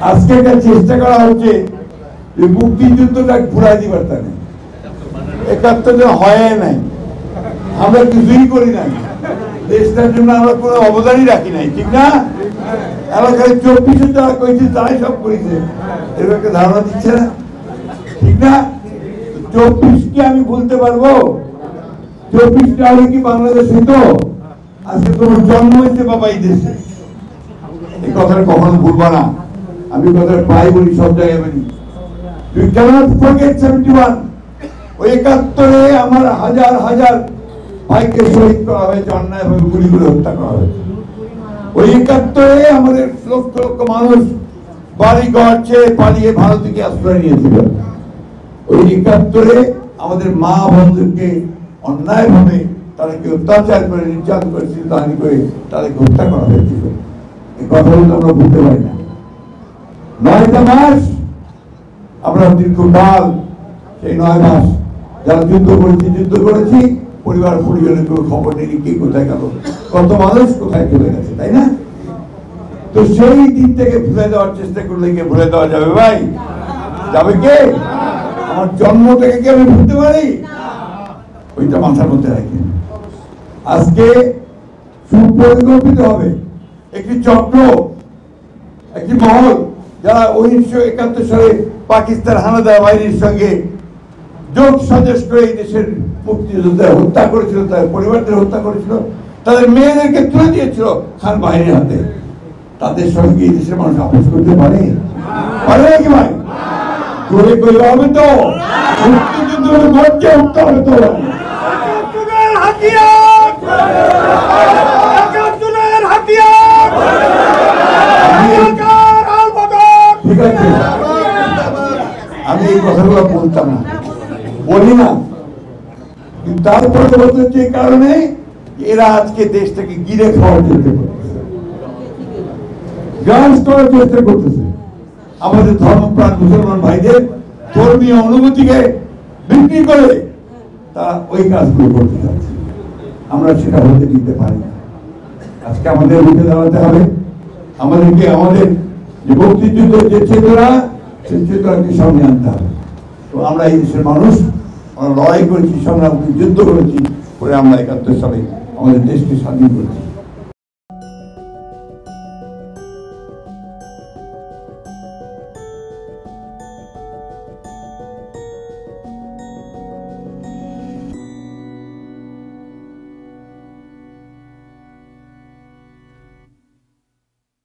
আজকে একটা চেষ্টা করা হচ্ছে যে মুক্তিযুদ্ধটা ঘুরাই দিবার তানে ৭১ হয় নাই, আমরা কিছুই করি নাই, দেশটার জন্য আমরা কোনো অবদানই রাখি নাই, ঠিক না? এলাকায় ২৪ যারা করেছে তারাই সব করেছে, এরকম একটা ধারণা দিচ্ছে না, ঠিক না? ২৪কে আমি ভুলতে পারবো? ২৪টা হলে কি বাংলাদেশ হইতো? আজকে তোমার জন্ম হয়েছে বাবা এই দেশে, এই কথাটা কখনো ভুলবা না। আমি কথাটা প্রায় বলি, সব জায়গায় বলি, You cannot forget 71. ওই ৭১-এ আমার হাজার হাজার ভাইকে শহীদ করা হয়েছে, অন্যায়ভাবে গুলি করে হত্যা করা হয়েছে। ওই ৭১-এ আমাদের লক্ষ লক্ষ মানুষ বাড়ি ঘর ছেড়ে পালিয়ে ভারতকে আশ্রয় নিয়েছিল। ওই ৭১-এ আমাদের মা বন্ধুকে অন্যায়ভাবে তাদেরকে অত্যাচার করে, নির্যাতন করে, চিন্তাহানি করে তাদেরকে হত্যা করা হয়েছিল। এই কথাগুলো তো আমরা ভুলতে পারি না। ৯টা মাস আমরা দীর্ঘকাল, সেই ৯ মাস যারা যুদ্ধ করেছি, পরিবার পরিজনের কোনো খবর নেই, কে কোথায় গেল, কত মানুষ কোথায় চলে গেছে, তাই না? তো সেই দিন থেকে ভুলে দেওয়ার চেষ্টা করলে কি ভুলে দেওয়া যাবে ভাই? যাবে কে? আমার জন্ম থেকে কি আমি ভুলতে পারি? ওইটা মাথার মধ্যে রাখি। আজকে সুপরিকল্পিত হবে একটি চক্র, একটি মহল, যারা ১৯৭১ সালে পাকিস্তান হানাদার বাহিনীর সঙ্গে যোগ সাজস করে এই দেশের মুক্তিযোদ্ধা হত্যা করেছিল, তাদের পরিবারদের হত্যা করেছিল, তাদের মেয়েদেরকে তুলে দিয়েছিল খান বাহিনীর হাতে। তাদের সঙ্গে এই দেশের মানুষ আপোষ করতে পারে? পারে নাকি ভাই? করে করলে হবে তো? মুক্তিযুদ্ধ গর্জে উঠতে হবে তো। ঠিক আছে, আমি এই কথাগুলো বলতাম না, বলি না, কিন্তু তারপরে বলতে হচ্ছে এই কারণে এরা আজকে দেশটাকে গিরে খাওয়ার চেষ্টা করতেছে, গ্রাস করার চেষ্টা করতেছে। আমাদের ধর্মপ্রাণ মুসলমান ভাইদের ধর্মীয় অনুভূতিকে বিক্রি করে তারা ওই কাজগুলো করতে চাচ্ছে। আমরা সেটা হতে দিতে পারি না। আজকে আমাদের উঠে দাঁড়াতে হবে, আমাদেরকে আমাদের যে মুক্তিযুদ্ধের যে চেতনা, সেই চেতনাকে সামনে আনতে হবে। তো আমরা এই দেশের মানুষ, আমরা লড়াই করেছি, সংগ্রাম যুদ্ধ করেছি, করে আমরা ৭১ সালে আমাদের দেশকে স্বাধীন করেছি।